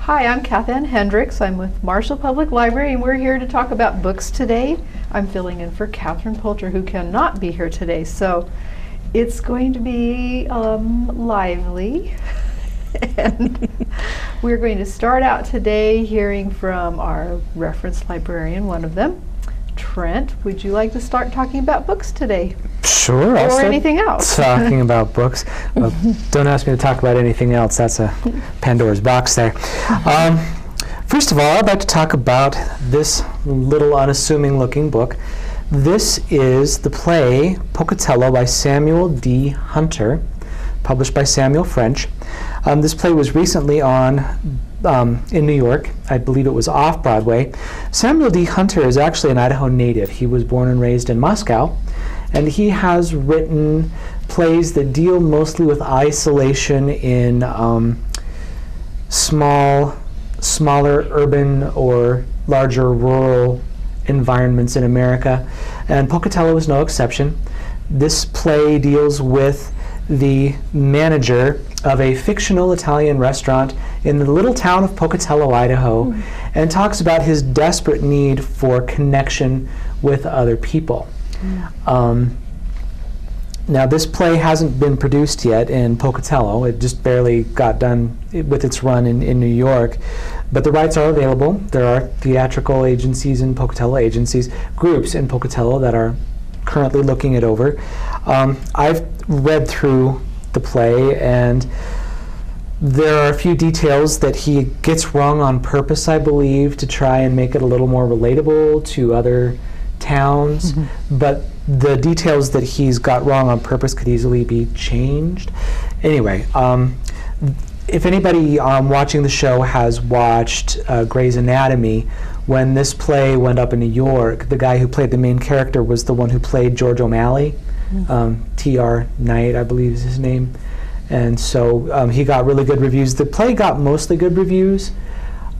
Hi, I'm Kathann Hendricks. I'm with Marshall Public Library, and we're here to talk about books today. I'm filling in for Catherine Poulter, who cannot be here today, so it's going to be lively. And we're going to start out today hearing from our reference librarian, one of them, Trent. Would you like to start talking about books today? Sure. Or anything else? Talking about books. Don't ask me to talk about anything else. That's a Pandora's box there. First of all, I'd like to talk about this little unassuming looking book. This is the play Pocatello by Samuel D. Hunter, published by Samuel French. This play was recently on in New York. I believe it was off Broadway. Samuel D. Hunter is actually an Idaho native. He was born and raised in Moscow, and he has written plays that deal mostly with isolation in smaller urban or larger rural environments in America, and Pocatello is no exception. This play deals with the manager of a fictional Italian restaurant in the little town of Pocatello, Idaho, and talks about his desperate need for connection with other people. Now, this play hasn't been produced yet in Pocatello. It just barely got done with its run in New York, but the rights are available. There are theatrical agencies in Pocatello, groups in Pocatello that are currently looking it over. I've read through the play, and there are a few details that he gets wrong on purpose, I believe, to try and make it a little more relatable to other towns, but the details that he's got wrong on purpose could easily be changed. Anyway, if anybody watching the show has watched Grey's Anatomy, when this play went up in New York, the guy who played the main character was the one who played George O'Malley. T.R. Knight, I believe is his name. And so he got really good reviews. The play got mostly good reviews.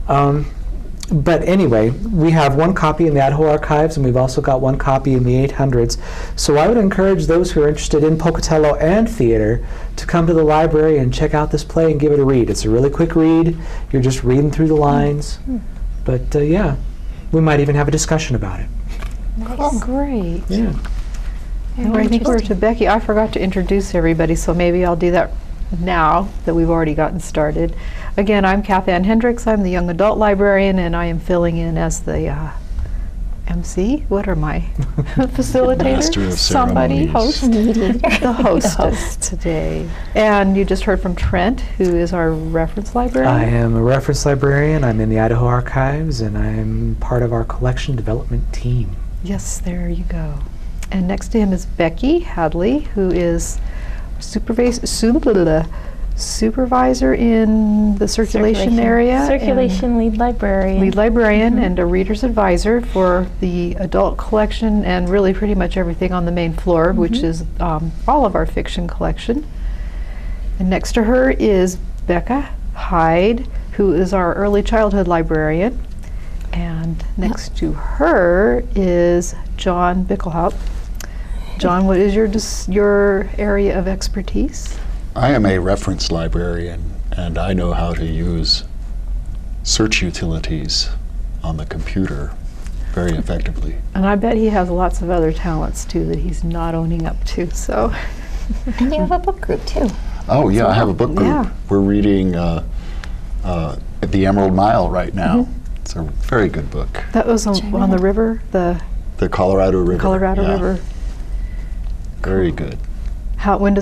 But anyway, we have one copy in the Idaho Archives, and we've also got one copy in the 800s. So I would encourage those who are interested in Pocatello and theater to come to the library and check out this play and give it a read. It's a really quick read. You're just reading through the lines. But yeah, we might even have a discussion about it. Oh, great. Yeah. And I think we're to Becky. I forgot to introduce everybody, so maybe I'll do that now that we've already gotten started. Again, I'm Kathann Hendricks. I'm the young adult librarian, and I am filling in as the MC. What are my facilitators? Master of Somebody, ceremonies. host, the hostess today. And you just heard from Trent, who is our reference librarian. I am a reference librarian. I'm in the Idaho Archives, and I'm part of our collection development team. Yes, there you go. And next to him is Becky Hadley, who is supervisor in the circulation area. Circulation lead librarian. And a reader's advisor for the adult collection and really pretty much everything on the main floor, which is all of our fiction collection. And next to her is Becca Hyde, who is our early childhood librarian. And next to her is John Bickelhaupt. John, what is your area of expertise? I am a reference librarian, and I know how to use search utilities on the computer very effectively. And I bet he has lots of other talents too that he's not owning up to. So, And you have a book group too. Oh yeah, I have a book group. Yeah. We're reading The Emerald Mile right now. It's a very good book. that was on the river, the Colorado River. Colorado yeah. River. Very good. When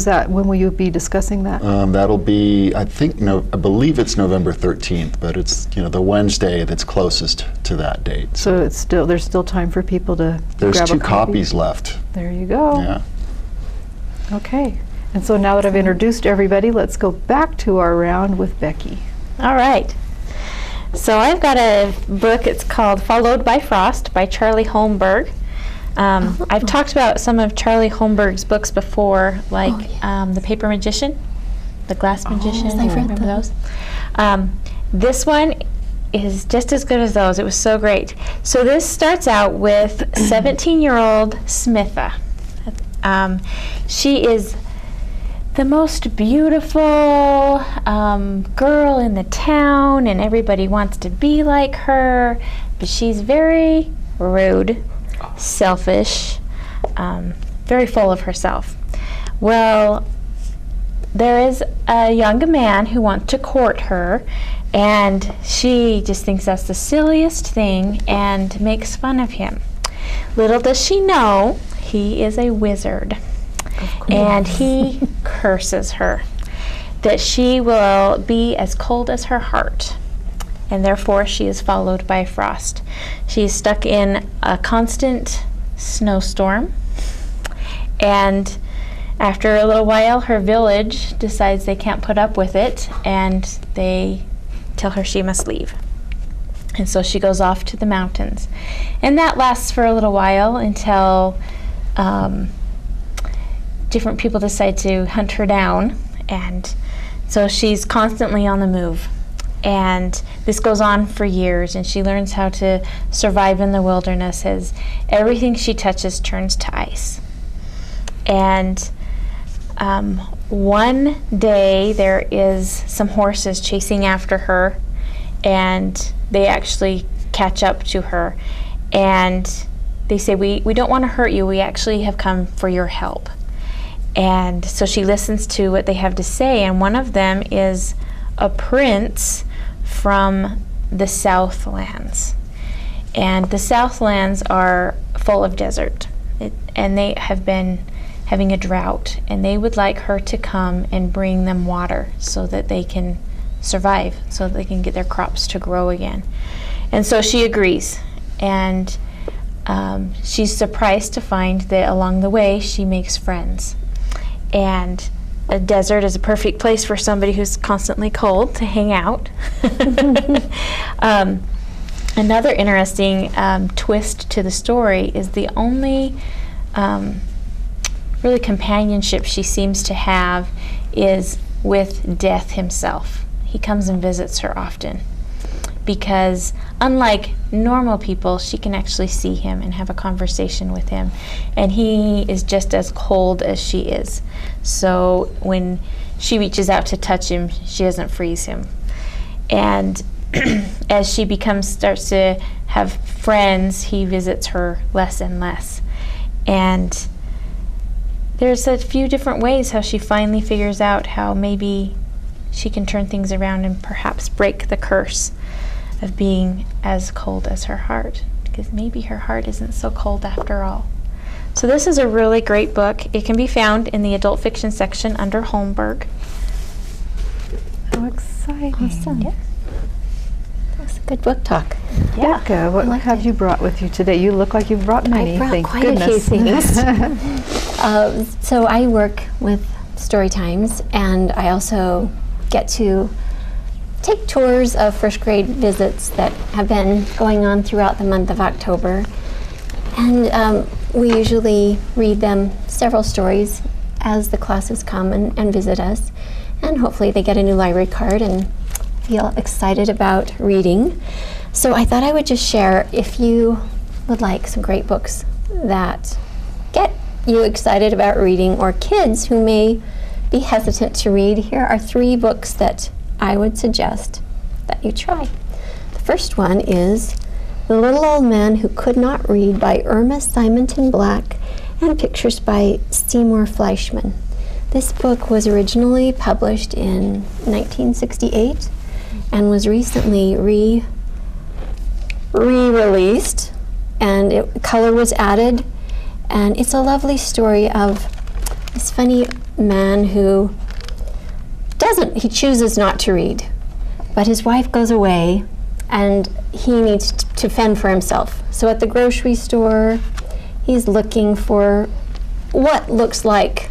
will you be discussing that? That'll be, I believe it's November 13th, but it's the Wednesday that's closest to that date. So there's still time for people to There's grab 2 a copy? copies left. There you go. Yeah. Okay. And so now that I've introduced everybody, let's go back to our round with Becky. All right. So I've got a book. It's called Followed by Frost by Charlie Holmberg. I've talked about some of Charlie Holmberg's books before, like The Paper Magician, The Glass Magician. I've read Remember those? This one is just as good as those. It was so great. So this starts out with 17-year-old Smitha. She is the most beautiful girl in the town, and everybody wants to be like her, but she's very rude, selfish, very full of herself. Well, there is a young man who wants to court her, and she just thinks that's the silliest thing and makes fun of him. Little does she know, he is a wizard. And he curses her that she will be as cold as her heart, and therefore she is followed by frost. She is stuck in a constant snowstorm, and after a little while her village decides they can't put up with it, and they tell her she must leave. And so she goes off to the mountains, and that lasts for a little while until different people decide to hunt her down, and so she's constantly on the move. And this goes on for years, and she learns how to survive in the wilderness as everything she touches turns to ice. And one day there is some horses chasing after her, and they actually catch up to her, and they say, we don't want to hurt you, we actually have come for your help. And so she listens to what they have to say, and one of them is a prince from the Southlands. And the Southlands are full of desert, and they have been having a drought, and they would like her to come and bring them water so that they can survive, so that they can get their crops to grow again. And so she agrees, and she's surprised to find that along the way she makes friends. And a desert is a perfect place for somebody who's constantly cold to hang out. Another interesting twist to the story is the only really companionship she seems to have is with Death himself. He comes and visits her often, because unlike normal people, she can actually see him and have a conversation with him, and he is just as cold as she is. So when she reaches out to touch him, she doesn't freeze him. And as she starts to have friends, he visits her less and less. And there's a few different ways how she finally figures out how maybe she can turn things around and perhaps break the curse of being as cold as her heart, because maybe her heart isn't so cold after all. So this is a really great book. It can be found in the adult fiction section under Holmberg. How exciting. Awesome. Yeah. That's a good book talk. Yeah. Becca, what liked have it. you brought with you today? You look like you've brought many. I brought Thank quite goodness. a few things. So I work with story times, and I also get to take tours of first grade visits that have been going on throughout the month of October. And we usually read them several stories as the classes come and visit us. And hopefully they get a new library card and feel excited about reading. So I thought I would just share, if you would like some great books that get you excited about reading, or kids who may be hesitant to read, here are 3 books that I would suggest that you try. The first one is The Little Old Man Who Could Not Read by Irma Simonton Black, and pictures by Seymour Fleischman. This book was originally published in 1968 and was recently re-released, and color was added, and it's a lovely story of this funny man who he chooses not to read, but his wife goes away and he needs to fend for himself. So at the grocery store, he's looking for what looks like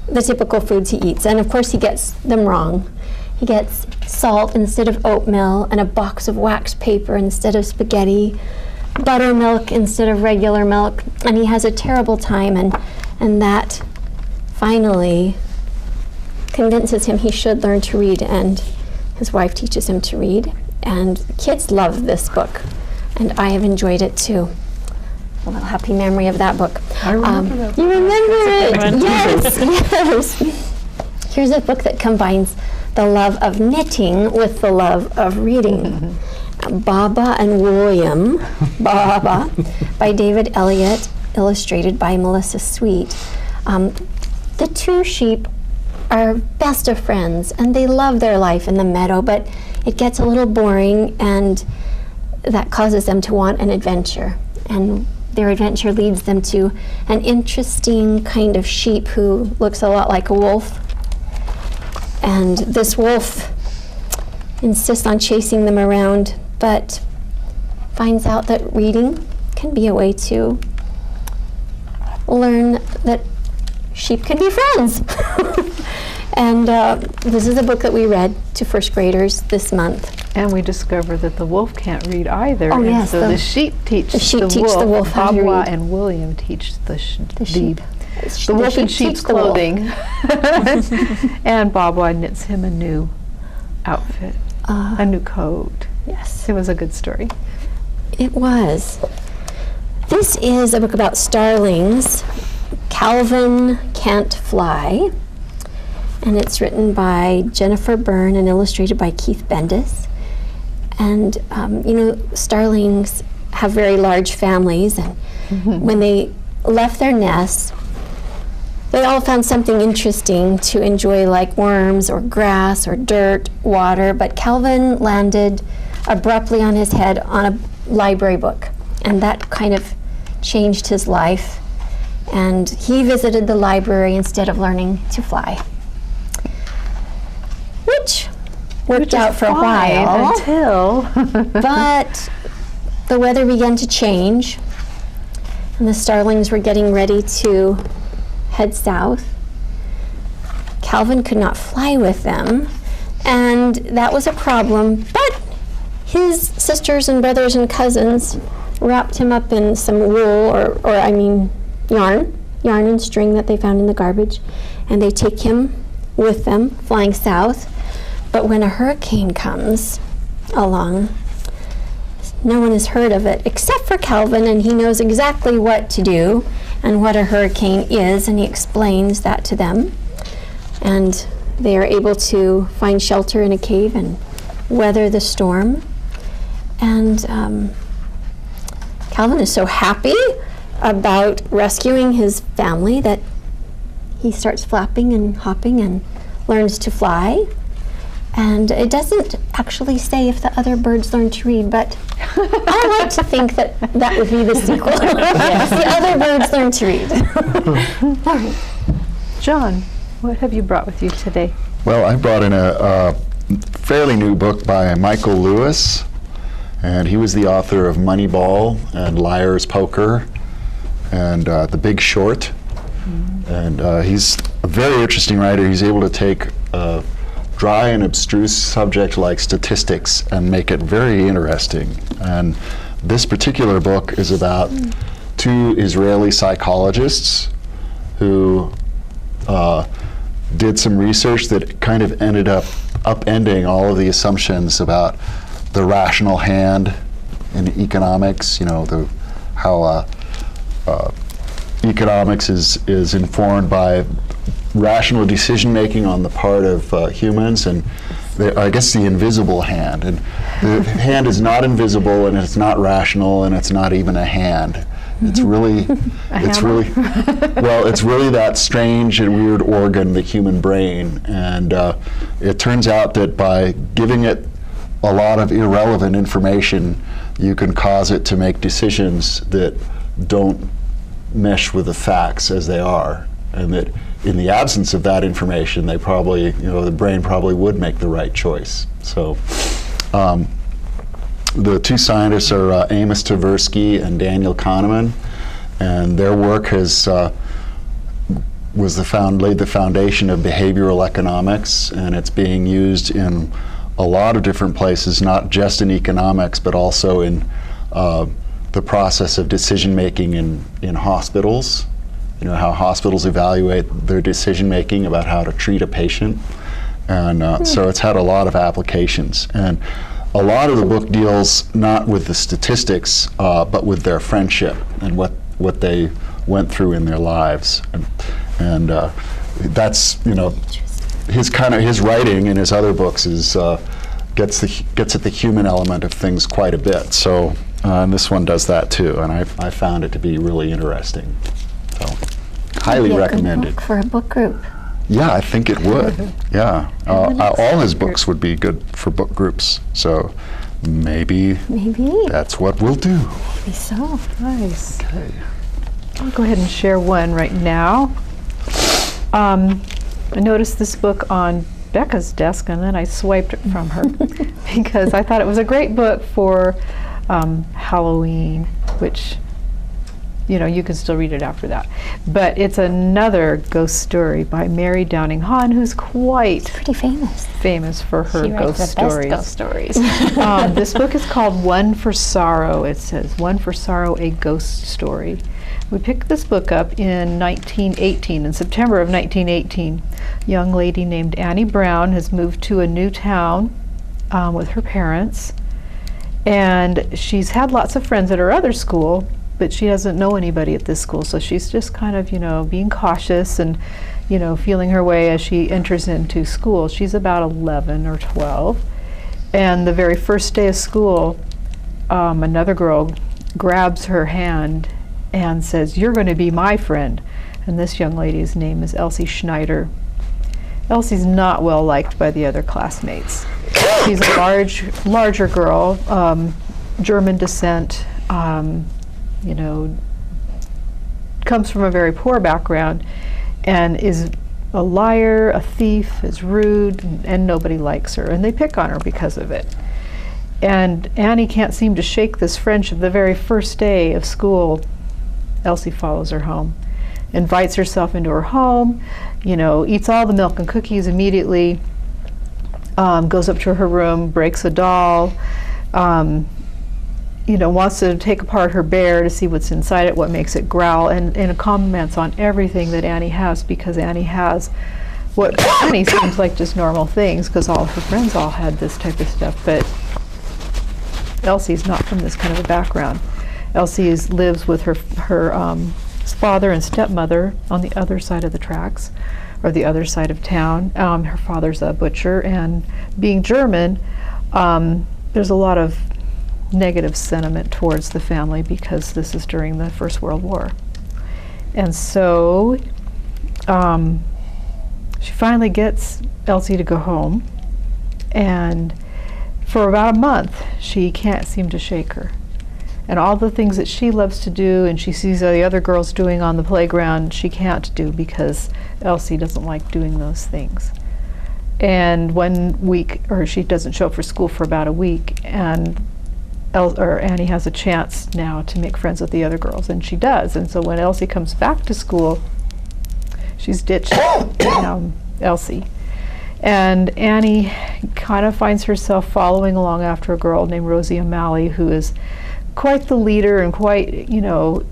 the typical foods he eats, and of course he gets them wrong. He gets salt instead of oatmeal, and a box of wax paper instead of spaghetti, buttermilk instead of regular milk, and he has a terrible time, and that finally convinces him he should learn to read, and his wife teaches him to read. And kids love this book, and I have enjoyed it too. A little happy memory of that book. I remember that. You remember it? That's a good one. Yes, yes. here's a book that combines the love of knitting with the love of reading. Baba and William, Baba, by David Elliott, illustrated by Melissa Sweet. The two sheep are best of friends, and they love their life in the meadow, but it gets a little boring, and that causes them to want an adventure. And their adventure leads them to an interesting kind of sheep who looks a lot like a wolf. And this wolf insists on chasing them around, but finds out that reading can be a way to learn that sheep can be friends. And this is a book that we read to first graders this month. And we discovered that the wolf can't read either. Oh, and yes, so the sheep teach the wolf how to Baba read. and William teach the sheep. The The wolf in sheep sheep's teach the wolf. clothing. And Baba knits him a new outfit, a new coat. Yes, It was a good story. it was. This is a book about starlings. Calvin Cant Fly. And it's written by Jennifer Byrne and illustrated by Keith Bendis. And starlings have very large families, and when they left their nests, they all found something interesting to enjoy, like worms or grass or dirt, water, but Calvin landed abruptly on his head on a library book, and that kind of changed his life, and he visited the library instead of learning to fly, which worked out for a while until but the weather began to change, and the starlings were getting ready to head south. Calvin could not fly with them, and that was a problem, but his sisters and brothers and cousins wrapped him up in some wool, or yarn and string that they found in the garbage, and they take him with them flying south. But when a hurricane comes along, no one has heard of it except for Calvin, and he knows exactly what to do and what a hurricane is, and he explains that to them. And they are able to find shelter in a cave and weather the storm. And Calvin is so happy about rescuing his family that he starts flapping and hopping and learns to fly. And it doesn't actually say if the other birds learn to read, but I like to think that that would be the sequel. Yes, the other birds learn to read. All right. John, what have you brought with you today? Well, I brought in a fairly new book by Michael Lewis, and he was the author of Moneyball and Liar's Poker and The Big Short. And he's a very interesting writer. He's able to take a dry and abstruse subject like statistics and make it very interesting. And this particular book is about two Israeli psychologists who did some research that kind of ended up upending all of the assumptions about the rational hand in economics. How economics is informed by rational decision making on the part of humans, and I guess the invisible hand. And the hand is not invisible, and it's not rational, and it's not even a hand. It's really, it's really that strange and weird organ, the human brain. And it turns out that by giving it a lot of irrelevant information, you can cause it to make decisions that don't mesh with the facts as they are, and that in the absence of that information, they probably, the brain probably would make the right choice. So the two scientists are Amos Tversky and Daniel Kahneman, and their work has laid the foundation of behavioral economics, and it's being used in a lot of different places, not just in economics, but also in the process of decision making in hospitals. How hospitals evaluate their decision making about how to treat a patient. And so it's had a lot of applications. And a lot of the book deals not with the statistics, but with their friendship and what they went through in their lives. And that's, his writing in his other books is gets at the human element of things quite a bit. So and this one does that too, and I found it to be really interesting. So highly Be a good recommended. book for a book group. Yeah, I think it would. Yeah, all his books would be good for book groups. So maybe that's what we'll do. Maybe so. Nice. Okay. I'll go ahead and share one right now. I noticed this book on Becca's desk, and then I swiped it from her because I thought it was a great book for Halloween, which, you know, you can still read it after that. But it's another ghost story by Mary Downing Hahn, who's quite Pretty famous. famous for her She writes ghost the best stories. ghost stories. This book is called One for Sorrow. It says, One for Sorrow, a Ghost Story. We picked this book up in 1918, in September of 1918. A young lady named Annie Brown has moved to a new town with her parents. And she's had lots of friends at her other school, but she doesn't know anybody at this school. So she's just kind of, you know, being cautious and, you know, feeling her way as she enters into school. She's about 11 or 12. And the very first day of school, another girl grabs her hand and says, "You're going to be my friend." And this young lady's name is Elsie Schneider. Elsie's not well liked by the other classmates. She's a larger girl, German descent, you know, comes from a very poor background, and is a liar, a thief, is rude, and nobody likes her. And they pick on her because of it. And Annie can't seem to shake this friendship. The very first day of school, Elsie follows her home, invites herself into her home, you know, eats all the milk and cookies immediately, goes up to her room, breaks a doll, you know, wants to take apart her bear to see what's inside it, what makes it growl, and comments on everything that Annie has, because Annie has what Annie seems like just normal things, because all of her friends all had this type of stuff, but Elsie's not from this kind of a background. Elsie lives with her father and stepmother on the other side of the tracks, or the other side of town. Her father's a butcher, and being German, there's a lot of negative sentiment towards the family because this is during the First World War. And so she finally gets Elsie to go home, and for about a month she can't seem to shake her. And all the things that she loves to do and she sees the other girls doing on the playground, she can't do because Elsie doesn't like doing those things. And 1 week, or she doesn't show up for school for about a week, and Annie has a chance now to make friends with the other girls, and she does. And so when Elsie comes back to school, she's ditched Elsie. And Annie kind of finds herself following along after a girl named Rosie O'Malley, who is quite the leader and quite, you know,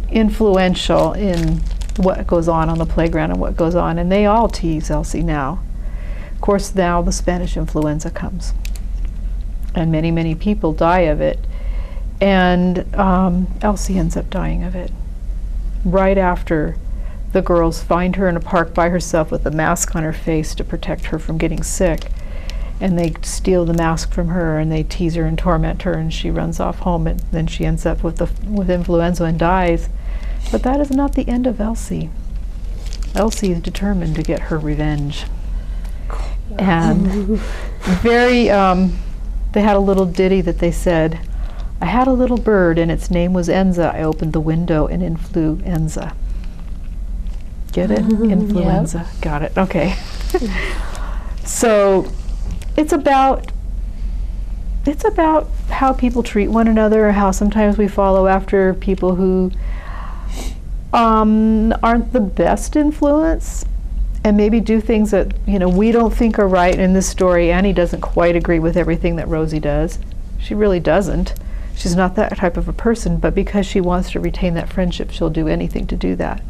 influential in what goes on the playground and what goes on. And they all tease Elsie now. Of course, now the Spanish influenza comes, and many, many people die of it. And Elsie ends up dying of it right after the girls find her in a park by herself with a mask on her face to protect her from getting sick. And they steal the mask from her, and they tease her and torment her, and she runs off home, and then she ends up with influenza and dies. But that is not the end of Elsie. Elsie is determined to get her revenge. And very, they had a little ditty that they said, "I had a little bird and its name was Enza. I opened the window and in flew Enza." Get it? Influenza. Yep. Got it. Okay. So it's about how people treat one another, how sometimes we follow after people who aren't the best influence, and maybe do things that, you know, we don't think are right. In this story, Annie doesn't quite agree with everything that Rosie does. She really doesn't. She's not that type of a person, but because she wants to retain that friendship, she'll do anything to do that.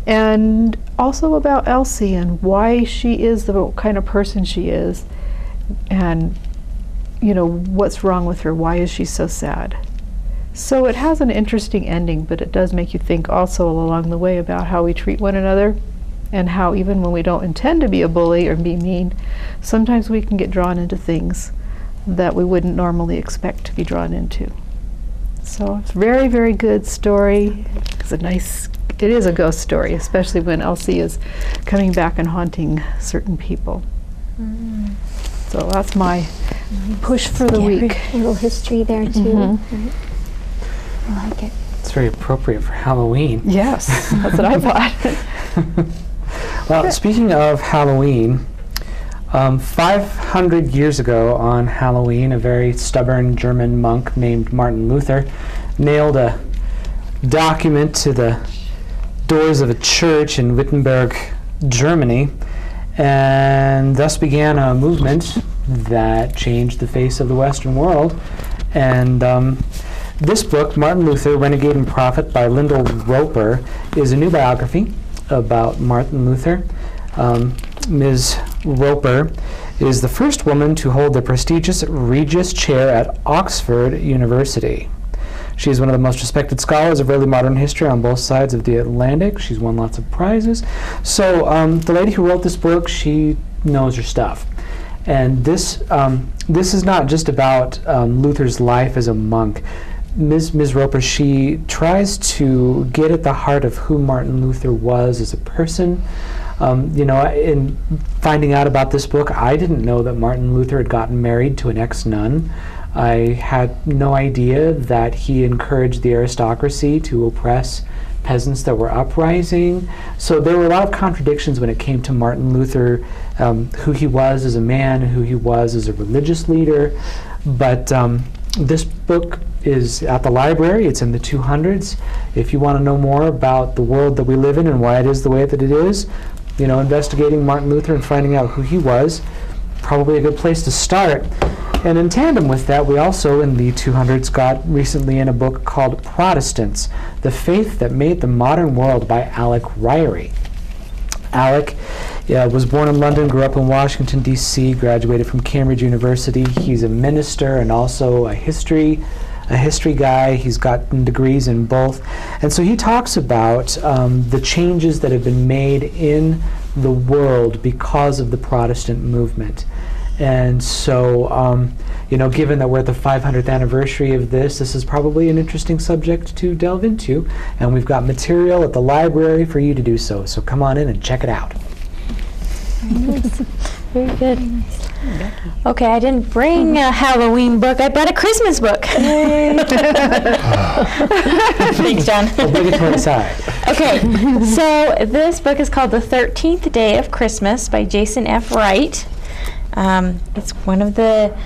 And also about Elsie and why she is the kind of person she is, and, you know, what's wrong with her, why is she so sad. So it has an interesting ending, but it does make you think also along the way about how we treat one another and how even when we don't intend to be a bully or be mean, sometimes we can get drawn into things that we wouldn't normally expect to be drawn into. So it's a very, very good story. It is a ghost story, especially when Elsie is coming back and haunting certain people. So that's my push for the week. A little history there too. Right. I like it. It's very appropriate for Halloween. Yes, that's what I thought. Well, speaking of Halloween, 500 years ago on Halloween, a very stubborn German monk named Martin Luther nailed a document to the doors of a church in Wittenberg, Germany, and thus began a movement that changed the face of the Western world. And this book, Martin Luther, Renegade and Prophet by Lyndall Roper, is a new biography about Martin Luther. Ms. Roper is the first woman to hold the prestigious Regius Chair at Oxford University. She is one of the most respected scholars of early modern history on both sides of the Atlantic. She's won lots of prizes. So the lady who wrote this book, she knows her stuff. And this is not just about Luther's life as a monk. Ms. Roper, she tries to get at the heart of who Martin Luther was as a person. In finding out about this book, I didn't know that Martin Luther had gotten married to an ex-nun. I had no idea that he encouraged the aristocracy to oppress peasants that were uprising. So there were a lot of contradictions when it came to Martin Luther, who he was as a man, who he was as a religious leader. But this book is at the library. It's in the 200s. If you want to know more about the world that we live in and why it is the way that it is, investigating Martin Luther and finding out who he was, probably a good place to start. And in tandem with that, we also, in the 200s, got recently in a book called Protestants, The Faith That Made the Modern World by Alec Ryrie. Alec was born in London, grew up in Washington, D.C., graduated from Cambridge University. He's a minister and also a history guy. He's gotten degrees in both. And so he talks about the changes that have been made in the world because of the Protestant movement. And so, given that we're at the 500th anniversary of this is probably an interesting subject to delve into. And we've got material at the library for you to do so. So come on in and check it out. Very good. Okay, I didn't bring a Halloween book. I brought a Christmas book. Thanks, John. Obligatory side. Okay, so this book is called The 13th Day of Christmas by Jason F. Wright. It's one of the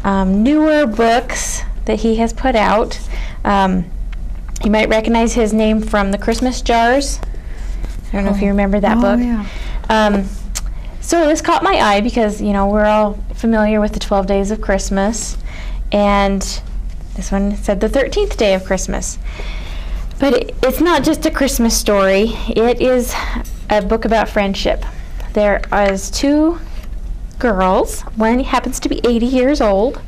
newer books that he has put out. You might recognize his name from the Christmas Jars. I don't know if you remember that book. Yeah. So this caught my eye because, we're all familiar with the 12 days of Christmas, and this one said the 13th day of Christmas. But it's not just a Christmas story. It is a book about friendship. There is two girls. One happens to be 80 years old,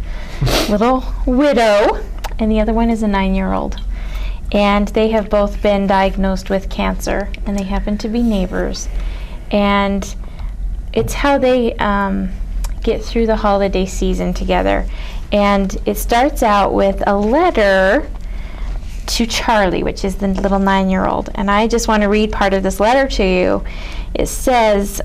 little widow, and the other one is a 9-year-old. And they have both been diagnosed with cancer, and they happen to be neighbors. And it's how they get through the holiday season together. And it starts out with a letter to Charlie, which is the little 9-year-old. And I just want to read part of this letter to you. It says,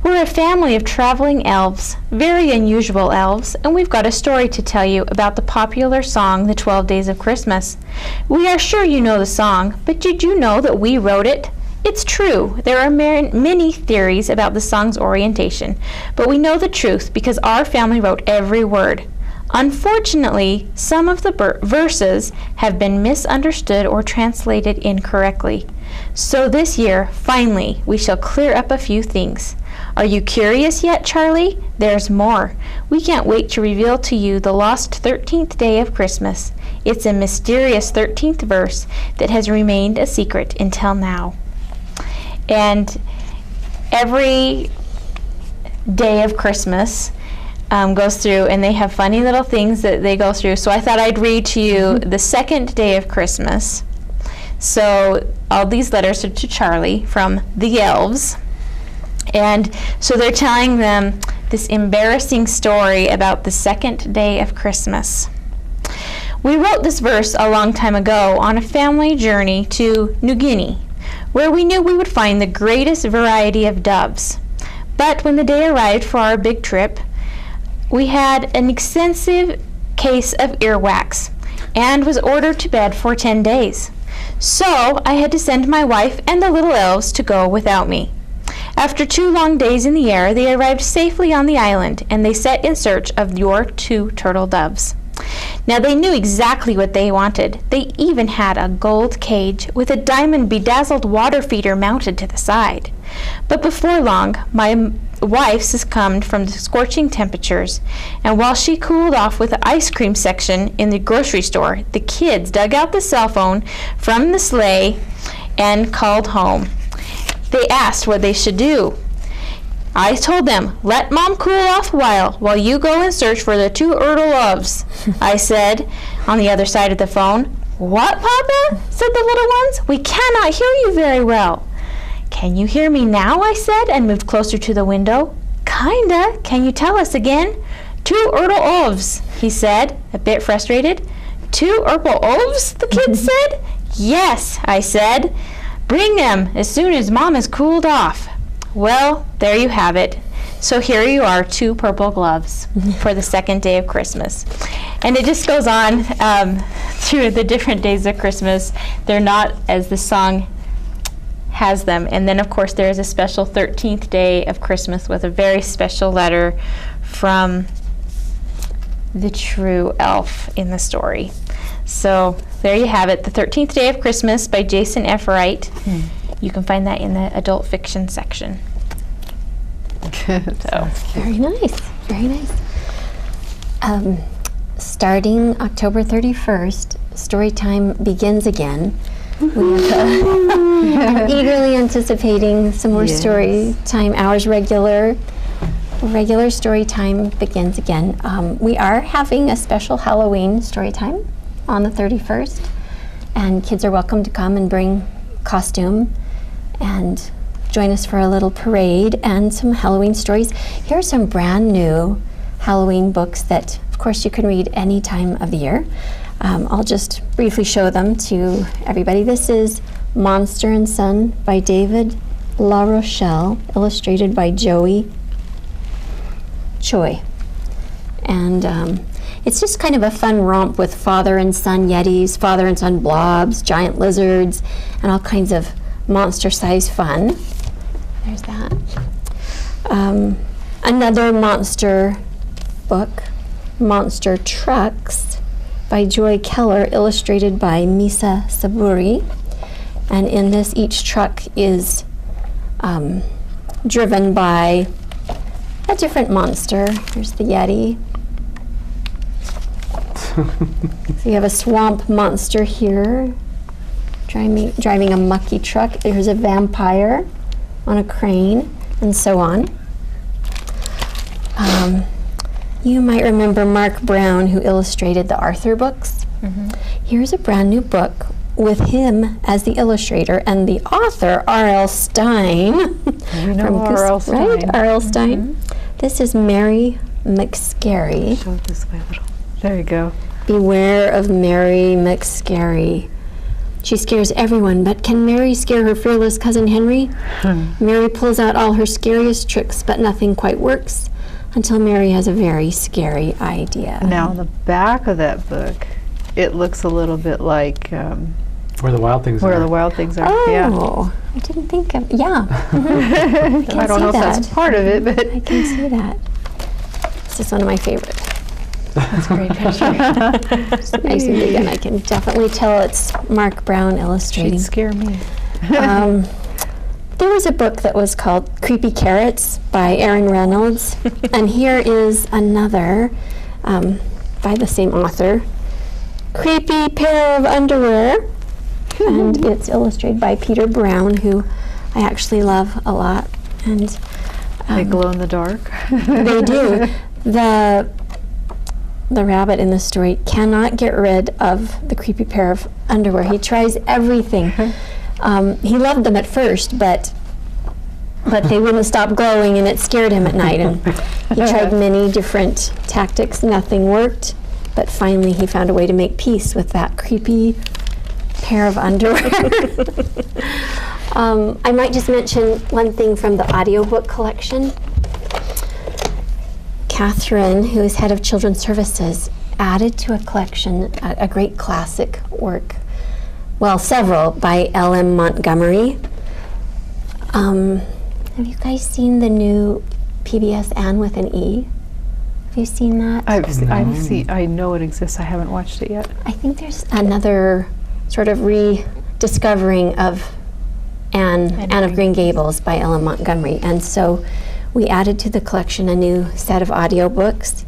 we're a family of traveling elves, very unusual elves, and we've got a story to tell you about the popular song, The 12 Days of Christmas. We are sure you know the song, but did you know that we wrote it? It's true, there are many theories about the song's orientation, but we know the truth because our family wrote every word. Unfortunately, some of the verses have been misunderstood or translated incorrectly. So this year, finally, we shall clear up a few things. Are you curious yet, Charlie? There's more. We can't wait to reveal to you the lost 13th day of Christmas. It's a mysterious 13th verse that has remained a secret until now. And every day of Christmas goes through, and they have funny little things that they go through. So I thought I'd read to you the second day of Christmas. So all these letters are to Charlie from the elves. And so they're telling them this embarrassing story about the second day of Christmas. We wrote this verse a long time ago on a family journey to New Guinea, where we knew we would find the greatest variety of doves. But when the day arrived for our big trip, we had an extensive case of earwax and was ordered to bed for 10 days. So I had to send my wife and the little elves to go without me. After 2 long days in the air, they arrived safely on the island, and they set in search of your 2 turtle doves. Now they knew exactly what they wanted. They even had a gold cage with a diamond bedazzled water feeder mounted to the side. But before long, my wife succumbed from the scorching temperatures, and while she cooled off with the ice cream section in the grocery store, the kids dug out the cell phone from the sleigh and called home. They asked what they should do. I told them, let Mom cool off a while you go and search for the 2 loves, I said on the other side of the phone. What, Papa? Said the little ones. We cannot hear you very well. Can you hear me now? I said, and moved closer to the window. Kinda. Can you tell us again? 2 loves, he said, a bit frustrated. 2 loves, the kid said. Yes, I said. Bring them as soon as Mom has cooled off. Well, there you have it. So here you are, 2 purple gloves for the second day of Christmas. And it just goes on through the different days of Christmas. They're not as the song has them. And then, of course, there is a special 13th day of Christmas with a very special letter from the true elf in the story. So there you have it, The 13th Day of Christmas by Jason F. Wright. You can find that in the adult fiction section. So. Very nice, very nice. Starting October 31st, story time begins again. We have eagerly anticipating some more story time hours. Regular story time begins again. We are having a special Halloween story time on the 31st, and kids are welcome to come and bring costume and join us for a little parade and some Halloween stories. Here are some brand new Halloween books that, of course, you can read any time of the year. I'll just briefly show them to everybody. This is Monster and Son by David La Rochelle, illustrated by Joey Choi. And it's just kind of a fun romp with father and son yetis, father and son blobs, giant lizards, and all kinds of monster-sized fun. There's that. Another monster book, Monster Trucks by Joy Keller, illustrated by Misa Saburi. And in this, each truck is driven by a different monster. Here's the Yeti. So you have a swamp monster here, driving a mucky truck. There's a vampire on a crane, and so on. You might remember Mark Brown, who illustrated the Arthur books. Here's a brand new book with him as the illustrator and the author, R.L. Stein. We know R.L. Stein. Right, R.L. Stein. This is Mary McScary. Show it this way a little. There you go. Beware of Mary McScary. She scares everyone, but can Mary scare her fearless cousin Henry? Mary pulls out all her scariest tricks, but nothing quite works until Mary has a very scary idea. Now, on the back of that book, it looks a little bit like Where the Wild Things Are. Where the Wild Things Are. Oh, Yeah. I didn't think of, yeah. I don't know if that's part of it, but I can see that. This is one of my favorites. that's a great picture. It's nice and big, and I can definitely tell it's Mark Brown illustrating. She'd scare me. There was a book that was called Creepy Carrots by Aaron Reynolds, and here is another by the same author, Creepy Pair of Underwear, and it's illustrated by Peter Brown, who I actually love a lot. And They glow in the dark. they do. The the rabbit in the story, cannot get rid of the creepy pair of underwear. He tries everything. He loved them at first, but they wouldn't stop glowing, and it scared him at night. And he tried many different tactics. Nothing worked, but finally he found a way to make peace with that creepy pair of underwear. I might just mention one thing from the audiobook collection. Catherine, who is head of Children's Services, added to a collection a great classic work, well, several, by L.M. Montgomery. Have you guys seen the new PBS Anne with an E? Have you seen that? I know it exists. I haven't watched it yet. I think there's another sort of rediscovering of Anne of Green Gables by Ellen Montgomery. And so we added to the collection a new set of audiobooks.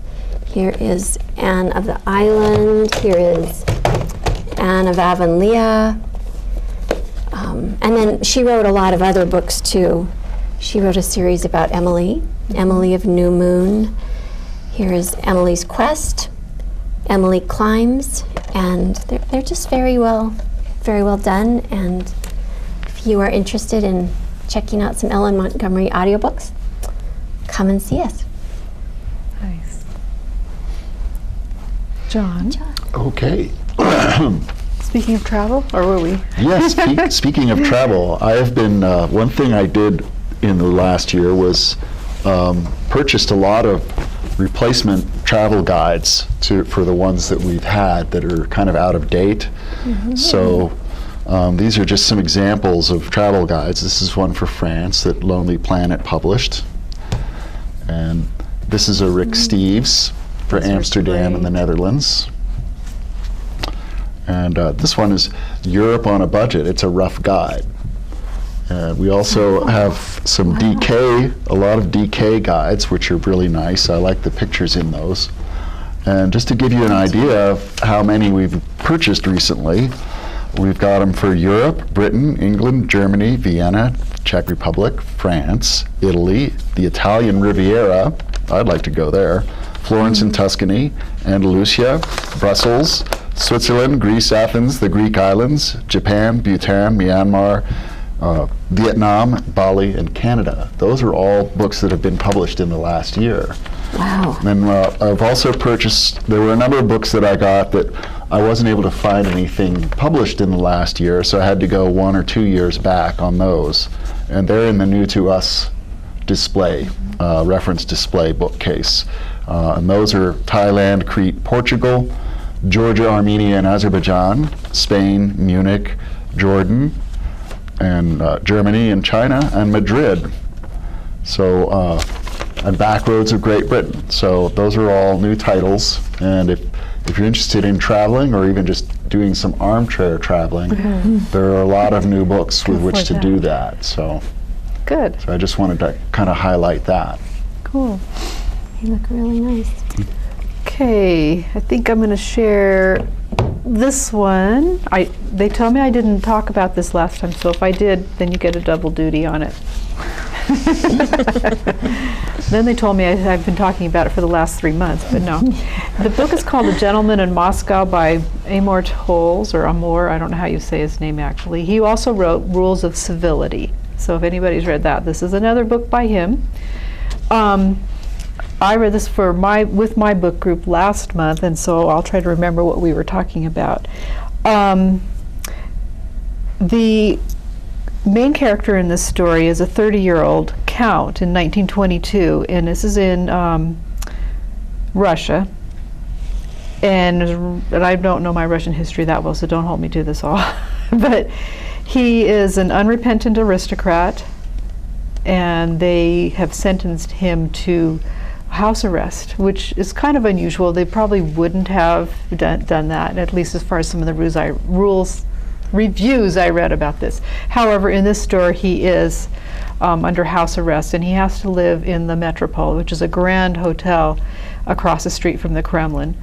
Here is Anne of the Island. Here is Anne of Avonlea. And then she wrote a lot of other books too. She wrote a series about Emily of New Moon. Here is Emily's Quest, Emily Climbs, and they're just very well done. And if you are interested in checking out some Ellen Montgomery audiobooks, come and see us. Nice. John? Okay. Speaking of travel, or were we? Yes, speaking of travel, I have been, one thing I did in the last year was purchased a lot of replacement travel guides for the ones that we've had that are kind of out of date. So these are just some examples of travel guides. This is one for France that Lonely Planet published. And this is a Rick Steves for Amsterdam in the Netherlands. And this one is Europe on a Budget. It's a rough guide. We also have some DK, a lot of DK guides, which are really nice. I like the pictures in those. And just to give you an idea of how many we've purchased recently, we've got them for Europe, Britain, England, Germany, Vienna, Czech Republic, France, Italy, the Italian Riviera, I'd like to go there, Florence and Tuscany, Andalusia, Brussels, Switzerland, Greece, Athens, the Greek islands, Japan, Bhutan, Myanmar, Vietnam, Bali, and Canada. Those are all books that have been published in the last year. Wow. And I've also purchased, there were a number of books that I got that I wasn't able to find anything published in the last year, so I had to go 1 or 2 years back on those. And they're in the New to Us display, reference display bookcase. And those are Thailand, Crete, Portugal, Georgia, Armenia, and Azerbaijan, Spain, Munich, Jordan, and Germany and China, and Madrid. So, and Backroads of Great Britain. So those are all new titles. And if you're interested in traveling or even just doing some armchair traveling, there are a lot of new books with which to do that. So, good. So I just wanted to kind of highlight that. Cool. They look really nice. Okay, I think I'm going to share this one. They tell me I didn't talk about this last time, so if I did, then you get a double duty on it. Then they told me I've been talking about it for the last 3 months, but no. The book is called A Gentleman in Moscow by Amor Towles, or Amor, I don't know how you say his name actually. He also wrote Rules of Civility. So if anybody's read that, this is another book by him. I read this with my book group last month, and so I'll try to remember what we were talking about. The main character in this story is a 30-year-old count in 1922, and this is in Russia. And I don't know my Russian history that well, so don't hold me to this all. But he is an unrepentant aristocrat, and they have sentenced him to house arrest, which is kind of unusual. They probably wouldn't have done that, at least as far as some of the reviews I read about this. However, in this story, he is under house arrest, and he has to live in the Metropole, which is a grand hotel across the street from the Kremlin.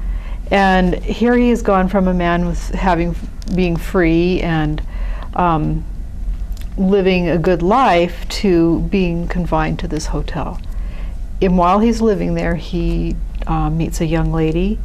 And here he has gone from a man with being free and living a good life to being confined to this hotel. And while he's living there, he meets a young lady,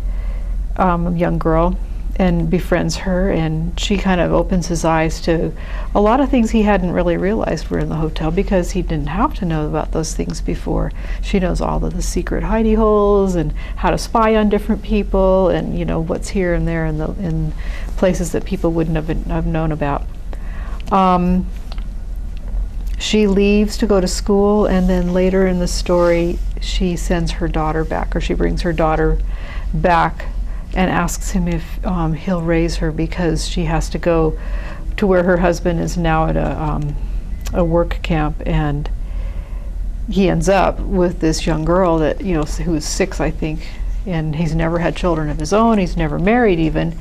young girl and befriends her, and she kind of opens his eyes to a lot of things he hadn't really realized were in the hotel, because he didn't have to know about those things before. She knows all of the secret hidey holes and how to spy on different people, and what's here and there in places that people wouldn't have known about. She leaves to go to school, and then later in the story she sends her daughter back, or she brings her daughter back and asks him if he'll raise her, because she has to go to where her husband is now at a work camp, and he ends up with this young girl that who's 6, I think, and he's never had children of his own. He's never married even,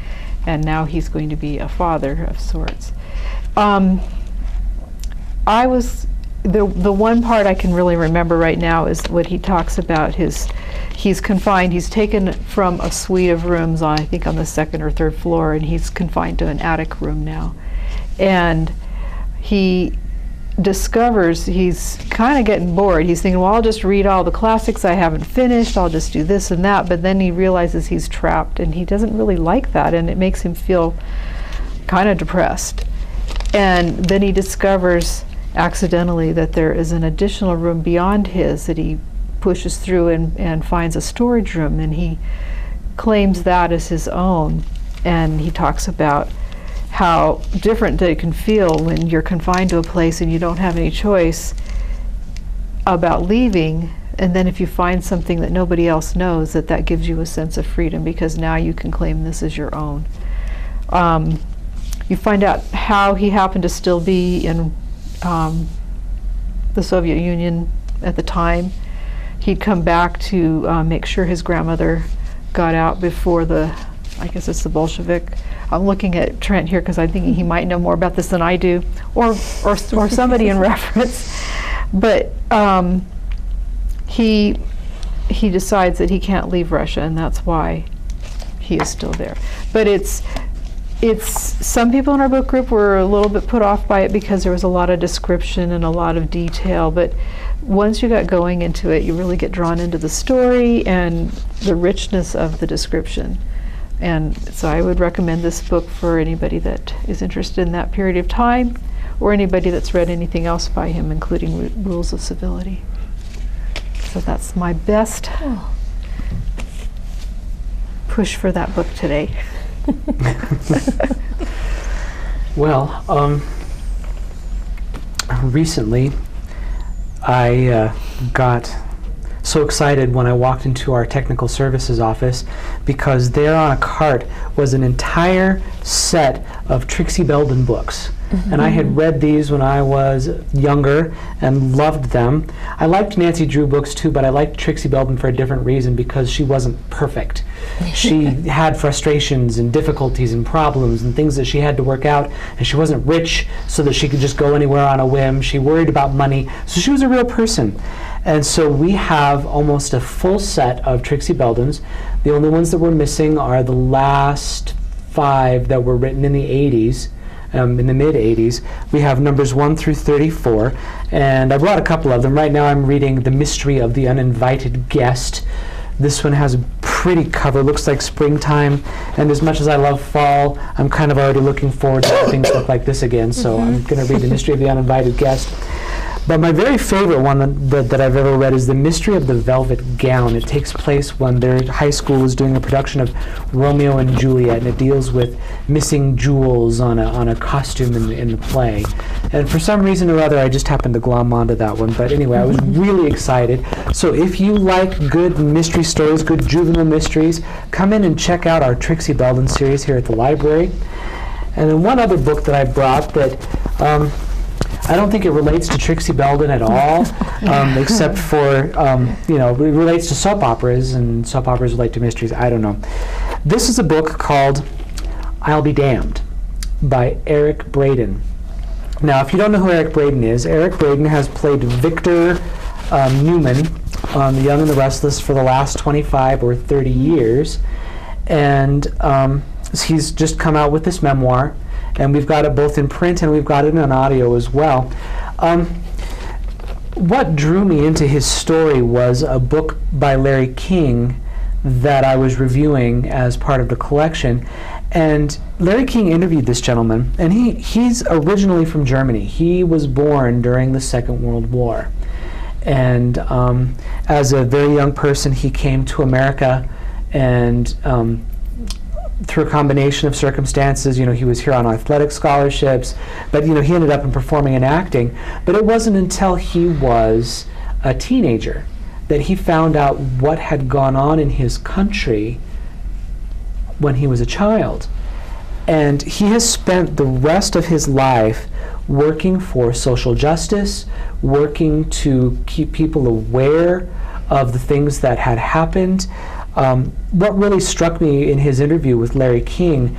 and now he's going to be a father of sorts. The one part I can really remember right now is what he talks about. He's confined. He's taken from a suite of rooms on, I think, on the 2nd or 3rd floor, and he's confined to an attic room now. And he discovers he's kind of getting bored. He's thinking, well, I'll just read all the classics I haven't finished. I'll just do this and that. But then he realizes he's trapped, and he doesn't really like that, and it makes him feel kind of depressed. And then he discovers accidentally that there is an additional room beyond his that he pushes through and finds a storage room, and he claims that as his own. And he talks about how different it can feel when you're confined to a place and you don't have any choice about leaving, and then if you find something that nobody else knows, that gives you a sense of freedom, because now you can claim this as your own. You find out how he happened to still be in the Soviet Union at the time. He'd come back to make sure his grandmother got out before I guess it's the Bolshevik. I'm looking at Trent here because I'm thinking he might know more about this than I do, or somebody in reference. But he decides that he can't leave Russia, and that's why he is still there. But it's some people in our book group were a little bit put off by it because there was a lot of description and a lot of detail, but once you got going into it, you really get drawn into the story and the richness of the description. And so I would recommend this book for anybody that is interested in that period of time, or anybody that's read anything else by him, including Rules of Civility. So that's my best push for that book today. Well, recently I got so excited when I walked into our technical services office, because there on a cart was an entire set of Trixie Belvin books. And I had read these when I was younger and loved them. I liked Nancy Drew books too, but I liked Trixie Belvin for a different reason, because she wasn't perfect. She had frustrations and difficulties and problems and things that she had to work out, and she wasn't rich so that she could just go anywhere on a whim. She worried about money, so she was a real person. And so we have almost a full set of Trixie Belvins. The only ones that we're missing are the last 5 that were written in the 80s. In the mid-'80s. We have numbers 1 through 34, and I brought a couple of them. Right now I'm reading The Mystery of the Uninvited Guest. This one has a pretty cover, looks like springtime, and as much as I love fall, I'm kind of already looking forward to having things look like this again, so I'm going to read The Mystery of the Uninvited Guest. But my very favorite one that I've ever read is The Mystery of the Velvet Gown. It takes place when their high school is doing a production of Romeo and Juliet, and it deals with missing jewels on a costume in the play. And for some reason or other, I just happened to glom onto that one. But anyway, I was really excited. So if you like good mystery stories, good juvenile mysteries, come in and check out our Trixie Belvin series here at the library. And then one other book that I brought that I don't think it relates to Trixie Belvin at all, except for, it relates to soap operas, and soap operas relate to mysteries. I don't know. This is a book called I'll Be Damned by Eric Braeden. Now, if you don't know who Eric Braeden is, Eric Braeden has played Victor Newman on The Young and the Restless for the last 25 or 30 years, and he's just come out with this memoir. And we've got it both in print and we've got it in audio as well. What drew me into his story was a book by Larry King that I was reviewing as part of the collection. And Larry King interviewed this gentleman, and he's originally from Germany. He was born during the Second World War. And as a very young person, he came to America, and through a combination of circumstances, he was here on athletic scholarships, but he ended up in performing and acting. But it wasn't until he was a teenager that he found out what had gone on in his country when he was a child. And he has spent the rest of his life working for social justice, working to keep people aware of the things that had happened. What really struck me in his interview with Larry King,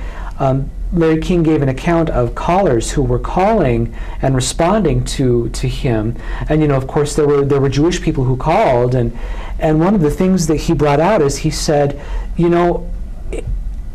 Larry King gave an account of callers who were calling and responding to him. And of course there were Jewish people who called, and one of the things that he brought out is he said,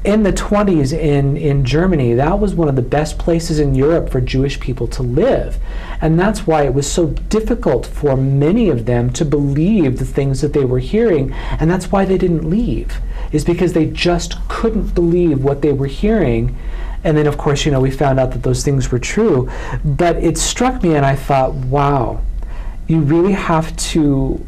in the 20s in Germany, that was one of the best places in Europe for Jewish people to live. And that's why it was so difficult for many of them to believe the things that they were hearing. And that's why they didn't leave, is because they just couldn't believe what they were hearing. And then, of course, we found out that those things were true. But it struck me, and I thought, wow, you really have to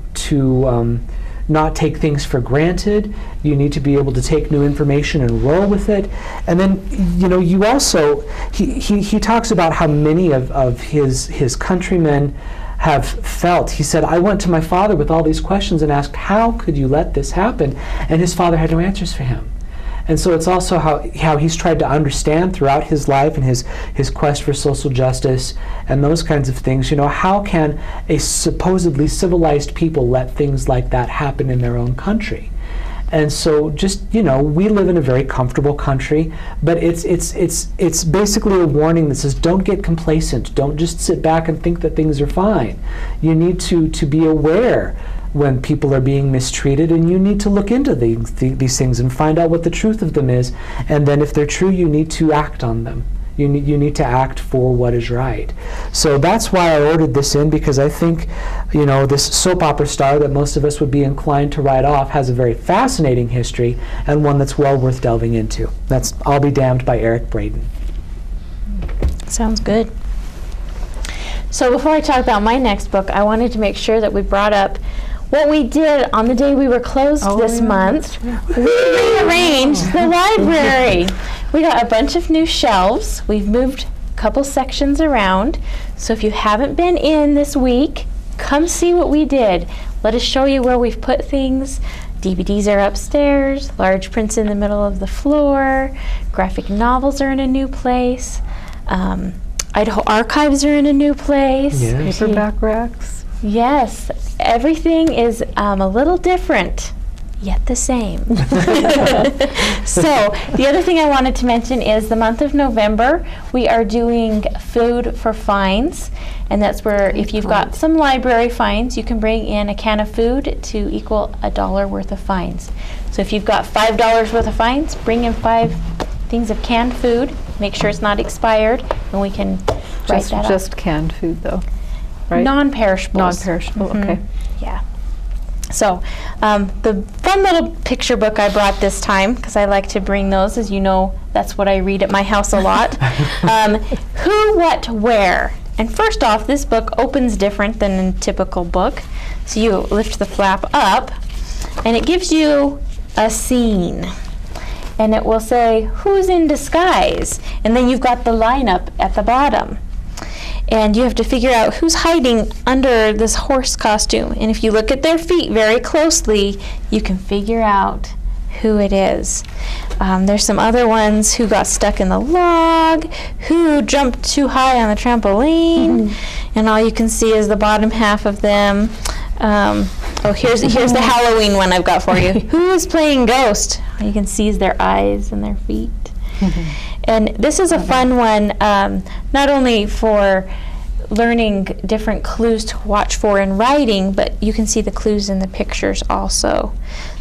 not take things for granted. You need to be able to take new information and roll with it. And then, you also, he talks about how many of his countrymen have felt. He said, I went to my father with all these questions and asked, how could you let this happen? And his father had no answers for him. And so it's also how he's tried to understand throughout his life and his quest for social justice and those kinds of things. How can a supposedly civilized people let things like that happen in their own country? And so just, we live in a very comfortable country, but it's basically a warning that says, don't get complacent. Don't just sit back and think that things are fine. You need to be aware when people are being mistreated, and you need to look into these things and find out what the truth of them is. And then if they're true, you need to act on them. You need to act for what is right. So that's why I ordered this in, because I think, this soap opera star that most of us would be inclined to write off has a very fascinating history, and one that's well worth delving into. That's I'll Be Damned by Eric Braeden. Sounds good. So before I talk about my next book, I wanted to make sure that we brought up what we did on the day we were closed this month. We rearranged the library. We got a bunch of new shelves. We've moved a couple sections around. So if you haven't been in this week, come see what we did. Let us show you where we've put things. DVDs are upstairs, large prints in the middle of the floor, graphic novels are in a new place, Idaho archives are in a new place. Yes. Paperback racks. Yes, everything is a little different, yet the same. So the other thing I wanted to mention is the month of November, we are doing food for fines, and that's where if you've got some library fines, you can bring in a can of food to equal $1 worth of fines. So if you've got $5 worth of fines, bring in 5 things of canned food, make sure it's not expired, and we can write that up. Just canned food, though. Right? Non-perishables. Non-perishable, okay. Yeah. So the fun little picture book I brought this time, because I like to bring those, as you know, that's what I read at my house a lot. Who, What, Where. And first off, this book opens different than a typical book. So you lift the flap up, and it gives you a scene. And it will say, who's in disguise? And then you've got the lineup at the bottom. And you have to figure out who's hiding under this horse costume. And if you look at their feet very closely, you can figure out who it is. There's some other ones who got stuck in the log, who jumped too high on the trampoline, and all you can see is the bottom half of them. Here's the Halloween one I've got for you. Who is playing ghost? All you can see is their eyes and their feet. And this is a fun one, not only for learning different clues to watch for in writing, but you can see the clues in the pictures also.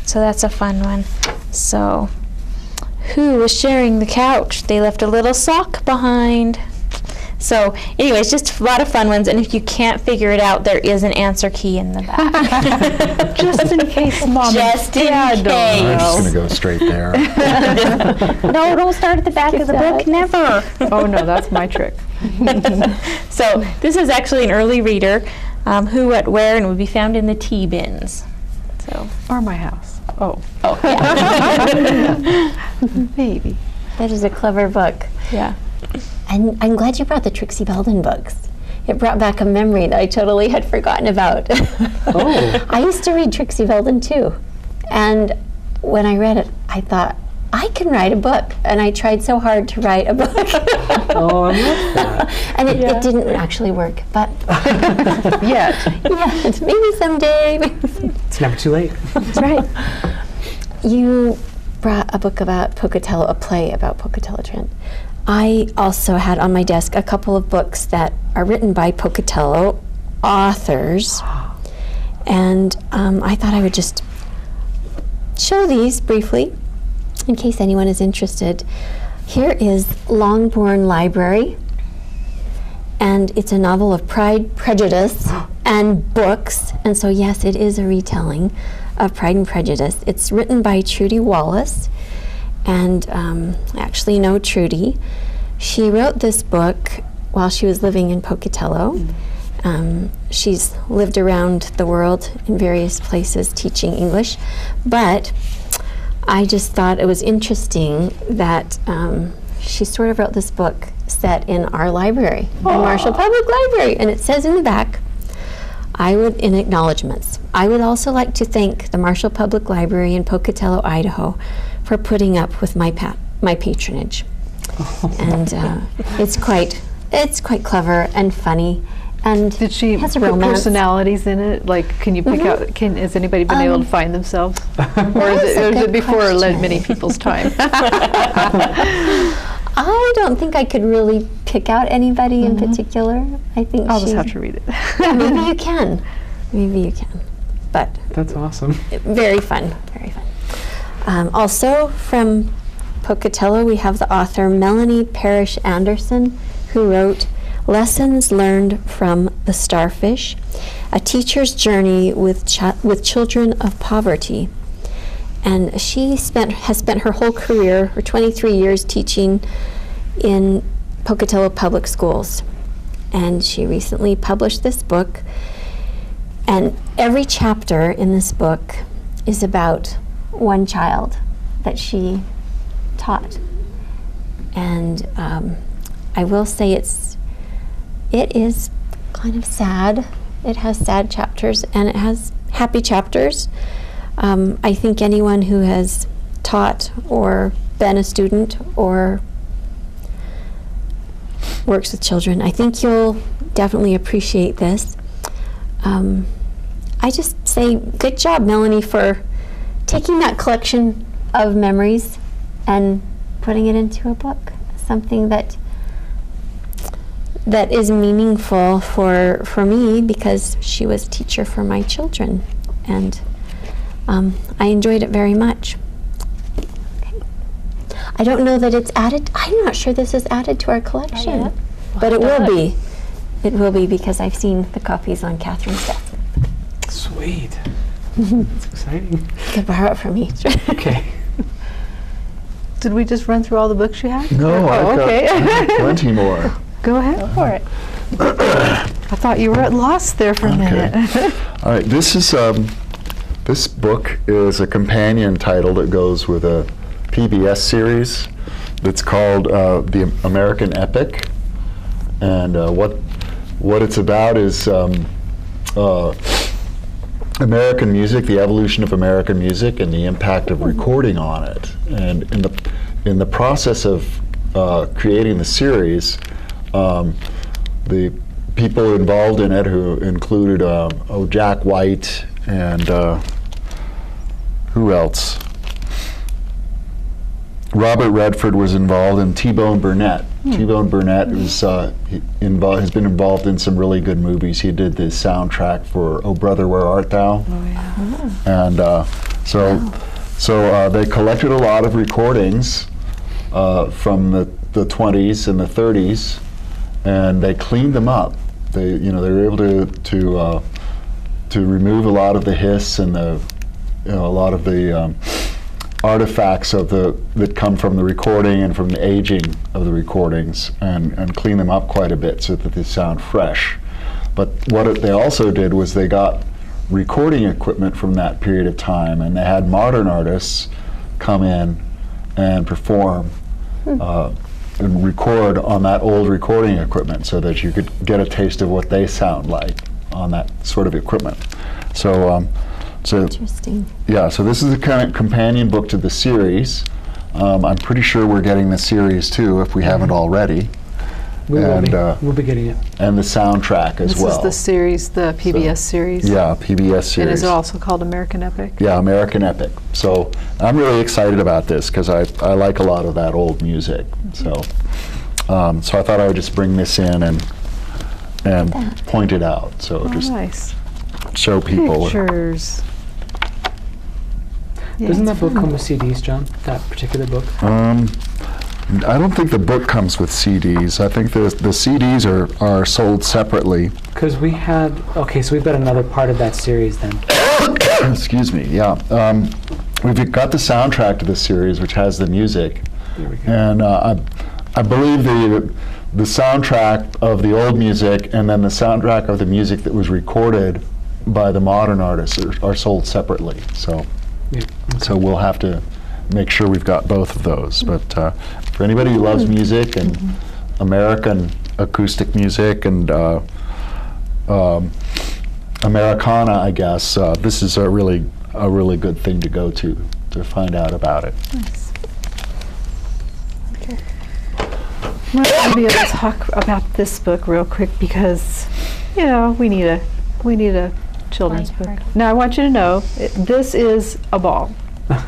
So that's a fun one. So, who was sharing the couch? They left a little sock behind. So anyways, just a lot of fun ones, and if you can't figure it out, there is an answer key in the back. Just in case Mom Just in and Dad don't case. I'm just know. going to go straight there. No, don't start at the back of the book, never. Oh no, that's my trick. So this is actually an early reader, Who, What, Where, and would be found in the tea bins. So. Or my house. Oh. Oh, yeah. Maybe. That is a clever book. Yeah. And I'm glad you brought the Trixie Belvin books. It brought back a memory that I totally had forgotten about. Oh. I used to read Trixie Belvin too. And when I read it, I thought, I can write a book. And I tried so hard to write a book. Oh, I love that. And it didn't actually work. But Yet. yeah, maybe someday. It's never too late. That's right. You brought a book about Pocatello, a play about Pocatello Trent. I also had on my desk a couple of books that are written by Pocatello authors, and I thought I would just show these briefly in case anyone is interested. Here is Longbourn Library, and it's a novel of Pride, Prejudice, and books, and so yes, it is a retelling of Pride and Prejudice. It's written by Trudy Wallace, and I actually know Trudy. She wrote this book while she was living in Pocatello. She's lived around the world in various places teaching English, but I just thought it was interesting that she sort of wrote this book set in our library, the Marshall Public Library, and it says in the back, in acknowledgments, I would also like to thank the Marshall Public Library in Pocatello, Idaho, for putting up with my patronage. And it's quite clever and funny, and Did she has a put romance. personalities in it? Like, can you pick out? Has anybody been able to find themselves, or is a it good before question. many people's time? I don't think I could really pick out anybody in particular. I think I'll just she's- have to read it. Yeah, maybe you can. Maybe you can. But That's awesome. very fun, very fun. Also from Pocatello, we have the author Melanie Parrish Anderson, who wrote Lessons Learned from the Starfish, A Teacher's Journey with Children of Poverty. And she has spent her whole career, or 23 years, teaching in Pocatello Public Schools. And she recently published this book. And every chapter in this book is about one child that she taught. And I will say it is kind of sad. It has sad chapters and it has happy chapters. I think anyone who has taught or been a student or works with children, I think you'll definitely appreciate this. I just say good job, Melanie, for taking that collection of memories and putting it into a book, something that is meaningful for me, because she was a teacher for my children, and I enjoyed it very much. Okay. I don't know that it's added. I'm not sure this is added to our collection, yet. but it will be. It will be, because I've seen the copies on Catherine's desk. Sweet. That's exciting. You could borrow it from me. Okay. Did we just run through all the books you had? No, I've okay. got plenty more. Go ahead for it. I thought you were at loss there for a minute. All right, this book is a companion title that goes with a PBS series that's called The American Epic, and what it's about is American music, the evolution of American music, and the impact of recording on it. And in the process of creating the series, the people involved in it, who included Jack White and who else? Robert Redford was involved, and T-Bone Burnett. T-Bone Burnett has been involved in some really good movies. He did the soundtrack for Oh Brother, Where Art Thou? Oh, yeah. And so they collected a lot of recordings from the 20s and the 30s, and they cleaned them up. They were able to remove a lot of the hiss and a lot of the artifacts that come from the recording and from the aging of the recordings, and clean them up quite a bit so that they sound fresh. But what they also did was they got recording equipment from that period of time, and they had modern artists come in and perform and record on that old recording equipment so that you could get a taste of what they sound like on that sort of equipment. So Interesting. yeah, so this is a kind of companion book to the series. I'm pretty sure we're getting the series too, if we haven't already. We will And, be. We'll be getting it. And the soundtrack as This well. is the series, the PBS series. Yeah, PBS series. And is it also called American Epic? Yeah, American Epic. So I'm really excited about this because I like a lot of that old music. So I thought I would just bring this in and point it out. So Oh, just nice. show people. Pictures. Yeah, Doesn't it's that book fun. come with CDs, John? That particular book? I don't think the book comes with CDs. I think the CDs are sold separately. Because we had, okay, so we've got another part of that series then. Excuse me, yeah. We've got the soundtrack to the series, which has the music. There we go. And I believe the soundtrack of the old music and then the soundtrack of the music that was recorded by the modern artists are sold separately. So, Yeah. so we'll have to make sure we've got both of those. But for anybody who loves music and American acoustic music and Americana, I guess, this is a really good thing to go to find out about it. Nice. Well, I'm going to talk about this book real quick because, we need a children's book. Lighthearted. Now, I want you to know, this is a ball, right?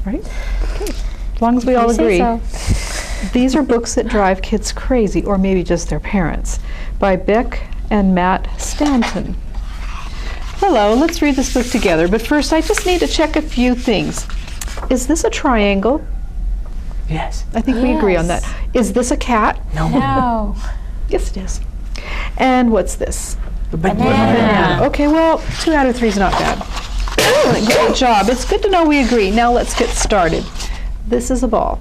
Okay. As long as we all You say agree. so. These are books that drive kids crazy, or maybe just their parents, by Beck and Matt Stanton. Hello, let's read this book together, but first I just need to check a few things. Is this a triangle? Yes. I think we agree on that. Yes. Is this a cat? No. Yes, it is. And what's this? Banana. Okay, well, 2 out of 3 is not bad. Excellent, great job. It's good to know we agree. Now let's get started. This is a ball.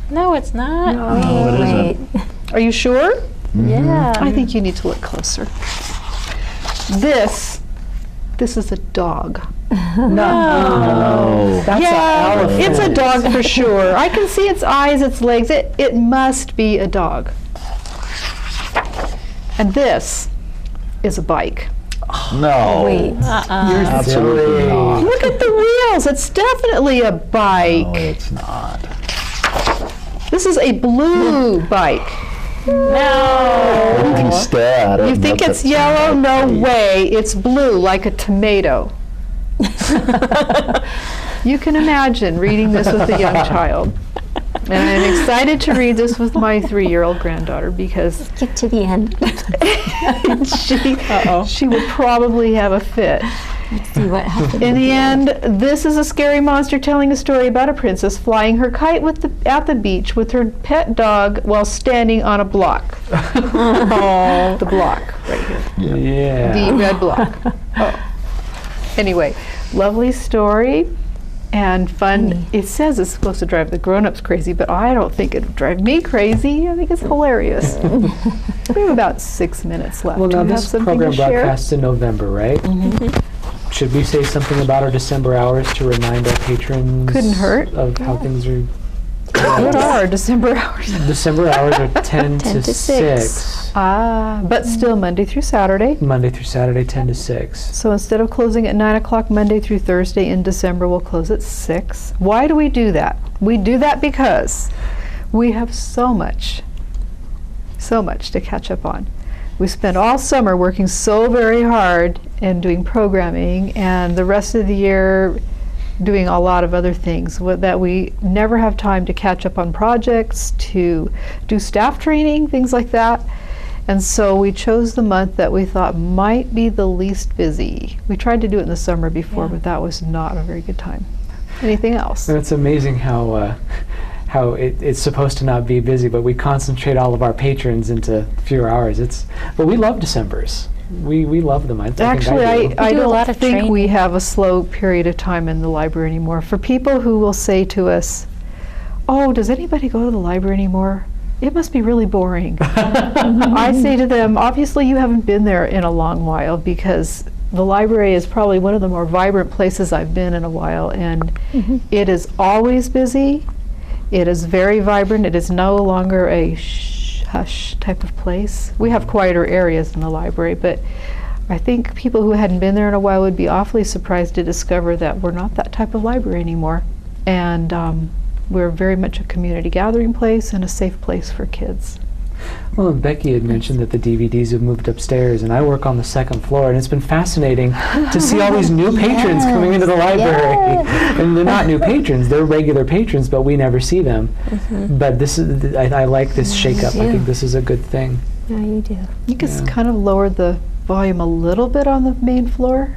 No, it's not. No, it Wait. isn't. Are you sure? Yeah. I think you need to look closer. This is a dog. No. That's Yeah, an elephant. it's a dog for sure. I can see its eyes, its legs. It must be a dog. And this is a bike. No. Wait. Absolutely not. Look at the wheels. It's definitely a bike. No, it's not. This is a blue bike. What if you stare at it? You and think look it's at yellow? the No face? way. It's blue, like a tomato. You can imagine reading this with a young child. And I'm excited to read this with my 3-year-old granddaughter because Get to the end. she would probably have a fit. Let's see what happens. In the end, this is a scary monster telling a story about a princess flying her kite at the beach with her pet dog while standing on a block. The block right here. Yeah. The red block. Oh. Anyway, lovely story and fun. It says it's supposed to drive the grown-ups crazy, but I don't think it would drive me crazy. I think it's hilarious. We have about 6 minutes left. Well, Do now you have this something program to share? broadcasts in November, right? Should we say something about our December hours to remind our patrons Couldn't hurt. of how things are? What are December hours? December hours are 10 10 to to 6. But still Monday through Saturday. Monday through Saturday, 10 to 6. So instead of closing at 9 o'clock Monday through Thursday in December, we'll close at 6. Why do we do that? We do that because we have so much to catch up on. We spent all summer working so very hard and doing programming, and the rest of the year doing a lot of other things that we never have time to catch up on projects, to do staff training, things like that. And so we chose the month that we thought might be the least busy. We tried to do it in the summer before, but that was not a very good time. Anything else? And it's amazing how it's supposed to not be busy, but we concentrate all of our patrons into fewer hours. But we love Decembers. We love them. I think Actually, I do. I do a don't lot of think we training. have a slow period of time in the library anymore. For people who will say to us, "Oh, does anybody go to the library anymore? It must be really boring." I say to them, obviously you haven't been there in a long while, because the library is probably one of the more vibrant places I've been in a while, and it is always busy. It is very vibrant. It is no longer a hush type of place. We have quieter areas in the library, but I think people who hadn't been there in a while would be awfully surprised to discover that we're not that type of library anymore. And we're very much a community gathering place and a safe place for kids. Well, and Becky had mentioned that the DVDs have moved upstairs, and I work on the second floor, and it's been fascinating to see all these new patrons coming into the library. And they're not new patrons, they're regular patrons, but we never see them. But this is, I like this shake-up. I think this is a good thing. Yeah, you do. You just kind of lowered the volume a little bit on the main floor,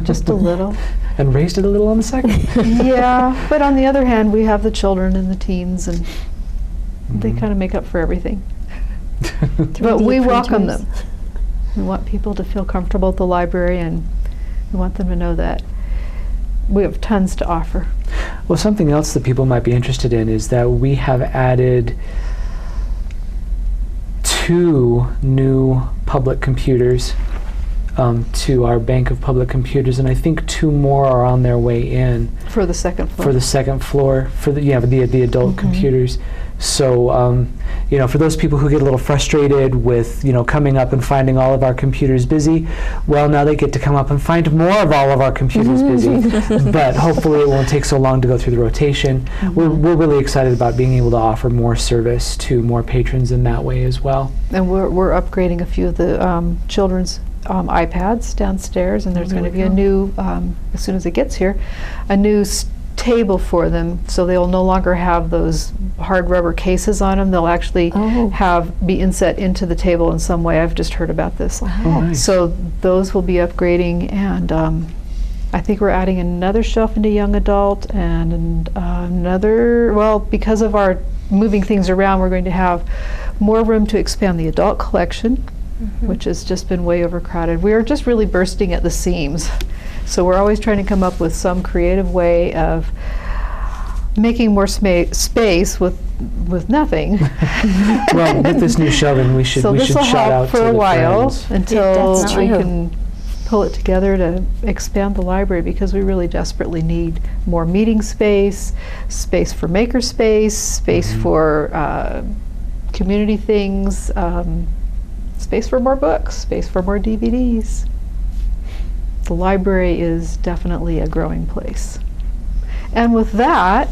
just a little. And raised it a little on the second. Yeah, but on the other hand, we have the children and the teens, and they kind of make up for everything. But we welcome them. We want people to feel comfortable at the library, and we want them to know that we have tons to offer. Well, something else that people might be interested in is that we have added 2 new public computers to our bank of public computers, and I think 2 more are on their way in. For the second floor. For the second floor, for the adult computers. So, for those people who get a little frustrated with, coming up and finding all of our computers busy, well, now they get to come up and find more of all of our computers busy. But hopefully it won't take so long to go through the rotation. We're really excited about being able to offer more service to more patrons in that way as well. And we're upgrading a few of the children's iPads downstairs, and there's going to be a new, as soon as it gets here, a new table for them, so they'll no longer have those hard rubber cases on them. They'll actually be inset into the table in some way. I've just heard about this. Oh, nice. So those will be upgrading, and I think we're adding another shelf into young adult, and another, well, because of our moving things around, we're going to have more room to expand the adult collection, which has just been way overcrowded. We are just really bursting at the seams. So we're always trying to come up with some creative way of making more space with nothing. Well, with this new shelving, we should shout out for to a the while friends. until That's we true. can pull it together to expand the library, because we really desperately need more meeting space, space for maker space for community things, space for more books, space for more DVDs. The library is definitely a growing place. And with that,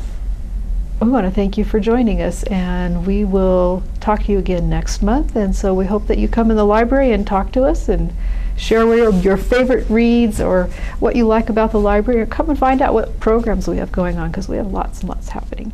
we want to thank you for joining us, and we will talk to you again next month. And so we hope that you come in the library and talk to us and share your favorite reads or what you like about the library, or come and find out what programs we have going on, because we have lots and lots happening.